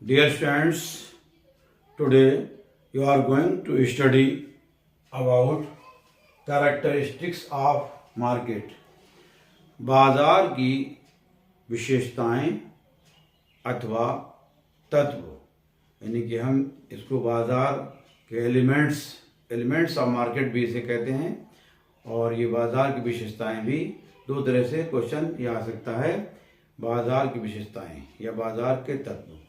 Dear students, today you are going to study about characteristics of market. बाजार की विशेषताएं अथवा तत्व, यानी कि हम इसको बाजार के एलिमेंट्स ऑफ मार्केट भी इसे कहते हैं। और ये बाजार की विशेषताएं भी दो तरह से क्वेश्चन ये आ सकता है, बाजार की विशेषताएं या बाजार के तत्व।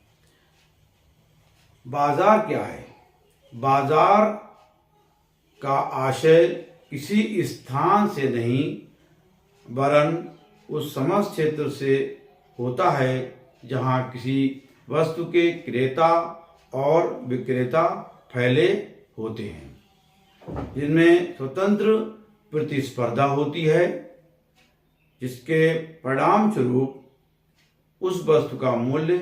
बाजार क्या है? बाजार का आशय किसी स्थान से नहीं वरन उस समस्त क्षेत्र से होता है जहां किसी वस्तु के क्रेता और विक्रेता फैले होते हैं, जिनमें स्वतंत्र प्रतिस्पर्धा होती है, जिसके परिणाम स्वरूप उस वस्तु का मूल्य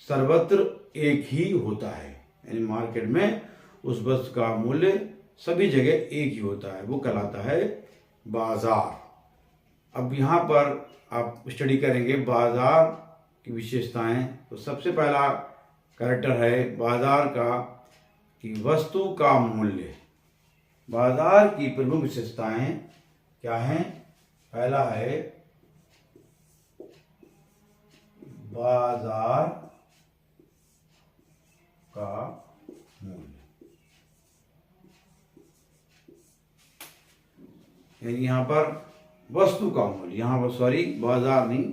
सर्वत्र एक ही होता है। यानी मार्केट में उस वस्तु का मूल्य सभी जगह एक ही होता है, वो कहलाता है बाजार। अब यहाँ पर आप स्टडी करेंगे बाजार की विशेषताएं। तो सबसे पहला कैरेक्टर है बाजार का कि वस्तु का मूल्य। बाजार की प्रमुख विशेषताएं क्या हैं? पहला है बाजार का मूल्य, यानी यहाँ पर वस्तु का मूल्य, यहाँ पर सॉरी बाजार नहीं,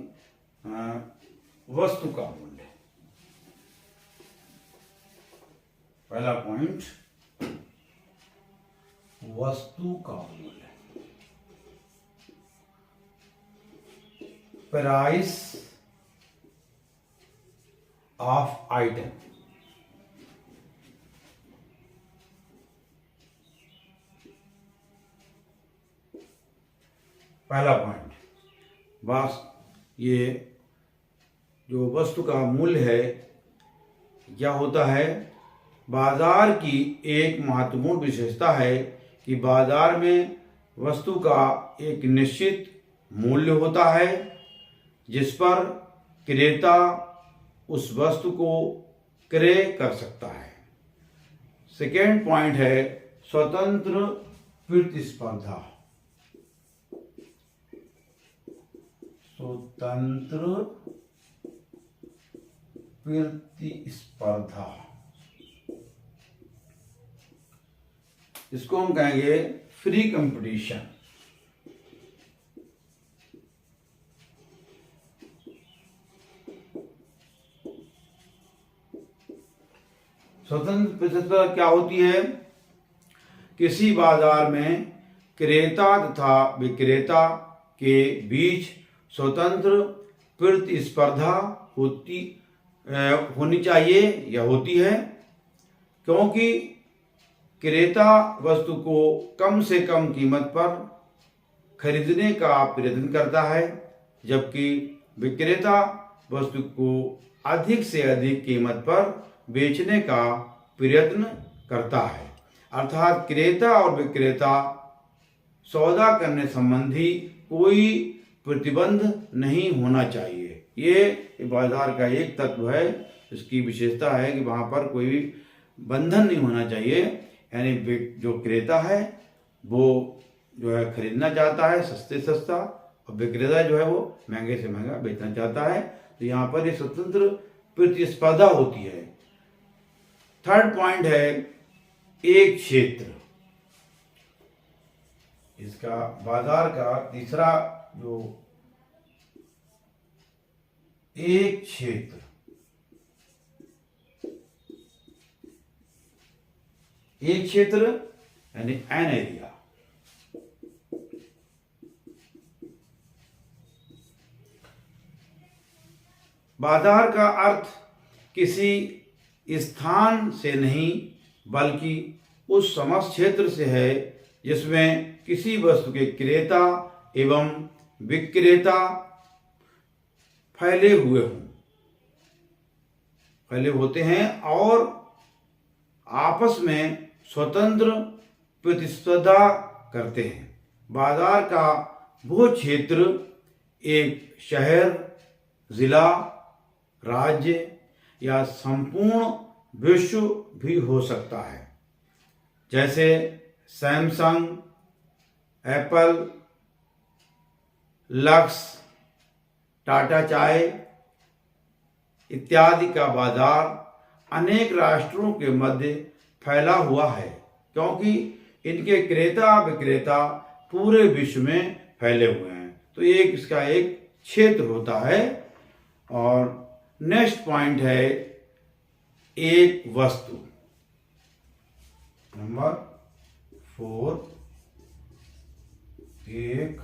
वस्तु का मूल्य। पहला पॉइंट वस्तु का मूल्य, प्राइस ऑफ आइटम। पहला पॉइंट, बस ये जो वस्तु का मूल्य है क्या होता है? बाजार की एक महत्वपूर्ण विशेषता है कि बाजार में वस्तु का एक निश्चित मूल्य होता है जिस पर क्रेता उस वस्तु को क्रय कर सकता है। सेकेंड पॉइंट है स्वतंत्र प्रतिस्पर्धा। स्वतंत्र प्रतिस्पर्धा, इसको हम कहेंगे फ्री कंपटीशन। स्वतंत्र प्रतिस्पर्धा क्या होती है? किसी बाजार में क्रेता तथा विक्रेता के बीच स्वतंत्र प्रतिस्पर्धा होनी चाहिए या होती है, क्योंकि क्रेता वस्तु को कम से कम कीमत पर खरीदने का प्रयत्न करता है, जबकि विक्रेता वस्तु को अधिक से अधिक कीमत पर बेचने का प्रयत्न करता है। अर्थात क्रेता और विक्रेता सौदा करने संबंधी कोई प्रतिबंध नहीं होना चाहिए। ये बाजार का एक तत्व है, इसकी विशेषता है कि वहां पर कोई भी बंधन नहीं होना चाहिए। यानी जो क्रेता है वो जो है खरीदना चाहता है सस्ते सस्ता, और विक्रेता जो है वो महंगे से महंगा बेचना चाहता है। तो यहाँ पर ये स्वतंत्र प्रतिस्पर्धा होती है। थर्ड पॉइंट है एक क्षेत्र। इसका बाजार का तीसरा जो एक क्षेत्र, एक क्षेत्र यानी एन एरिया। बाजार का अर्थ किसी स्थान से नहीं बल्कि उस समस्त क्षेत्र से है जिसमें किसी वस्तु के क्रेता एवं विक्रेता फैले होते हैं और आपस में स्वतंत्र प्रतिस्पर्धा करते हैं। बाजार का वो क्षेत्र एक शहर, जिला, राज्य या संपूर्ण विश्व भी हो सकता है, जैसे सैमसंग, एप्पल, लक्स, टाटा चाय इत्यादि का बाजार अनेक राष्ट्रों के मध्य फैला हुआ है, क्योंकि इनके क्रेता विक्रेता पूरे विश्व में फैले हुए हैं। तो एक इसका एक क्षेत्र होता है। और नेक्स्ट पॉइंट है एक वस्तु, नंबर 4, एक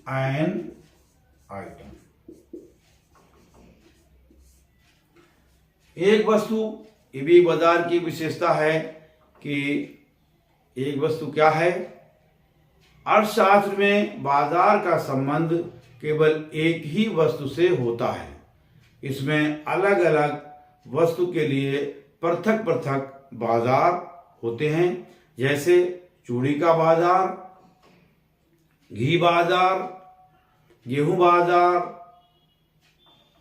एन आइटम। एक वस्तु, ये भी बाजार की विशेषता है कि एक वस्तु क्या है। अर्थशास्त्र में बाजार का संबंध केवल एक ही वस्तु से होता है। इसमें अलग अलग वस्तु के लिए पृथक पृथक बाजार होते हैं, जैसे चूड़ी का बाजार, घी बाजार, गेहूं बाजार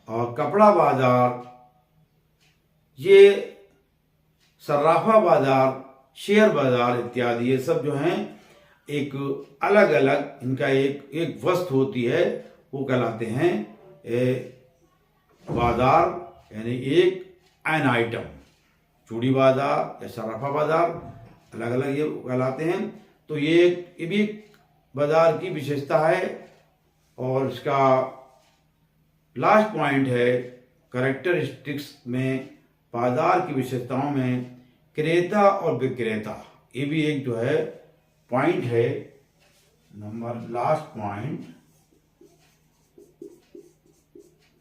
और कपड़ा बाजार, ये सर्राफा बाजार, शेयर बाजार इत्यादि, ये सब जो हैं एक अलग अलग इनका एक वस्तु होती है, वो कहलाते हैं बाजार, यानी एक एन आइटम। चूड़ी बाजार या सर्राफा बाजार अलग अलग ये कहलाते हैं। तो ये भी एक बाजार की विशेषता है। और इसका लास्ट पॉइंट है कैरेक्टरिस्टिक्स में, बाजार की विशेषताओं में क्रेता और विक्रेता, ये भी एक जो है पॉइंट है, नंबर लास्ट पॉइंट,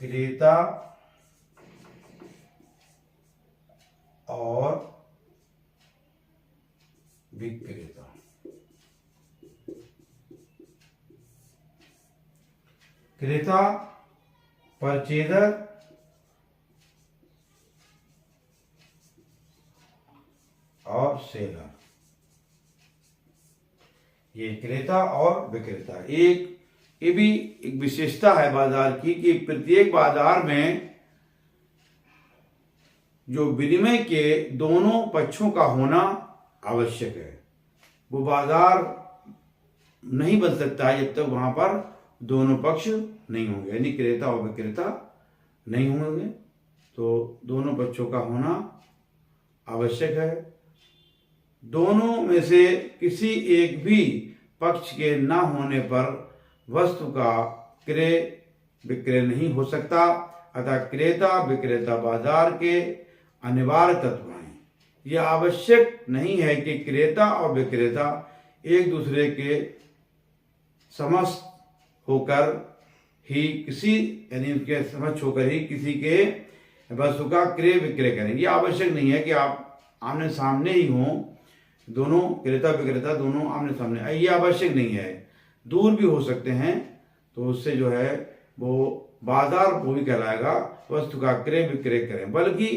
क्रेता और विक्रेता। क्रेता परचेजर और सेलर, ये क्रेता और विक्रेता। ये भी एक विशेषता है बाजार की कि प्रत्येक बाजार में जो विनिमय के दोनों पक्षों का होना आवश्यक है। वो बाजार नहीं बन सकता है जब तक वहां पर दोनों पक्ष नहीं होंगे, यानी क्रेता और विक्रेता नहीं होंगे। तो दोनों पक्षों का होना आवश्यक है। दोनों में से किसी एक भी पक्ष के न होने पर वस्तु का क्रय विक्रय नहीं हो सकता। अतः क्रेता विक्रेता बाजार के अनिवार्य तत्व हैं। यह आवश्यक नहीं है कि क्रेता और विक्रेता एक दूसरे के समस्त होकर ही यानी उनके समक्ष होकर ही किसी के वस्तु का क्रय विक्रय करें। यह आवश्यक नहीं है कि आप आमने सामने ही हों, दोनों क्रेता विक्रेता दोनों आमने सामने, ये आवश्यक नहीं है। दूर भी हो सकते हैं, तो उससे जो है वो बाजार वो भी कहलाएगा, वस्तु का क्रय विक्रय करें। बल्कि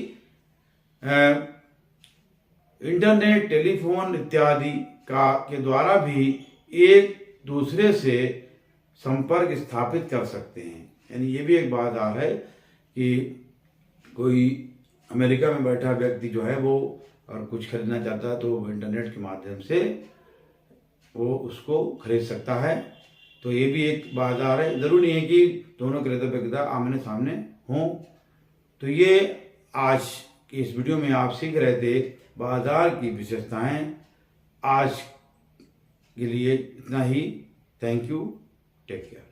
इंटरनेट, टेलीफोन इत्यादि के द्वारा भी एक दूसरे से संपर्क स्थापित कर सकते हैं। यानी ये भी एक बाजार है कि कोई अमेरिका में बैठा व्यक्ति जो है वो और कुछ खरीदना चाहता है तो वो इंटरनेट के माध्यम से वो उसको खरीद सकता है। तो ये भी एक बाजार है। जरूरी नहीं है कि दोनों क्रेता विक्रेता आमने सामने हों। तो ये आज की इस वीडियो में आप सीख रहे थे बाजार की विशेषताएं। आज के लिए इतना ही। Thank you, take care.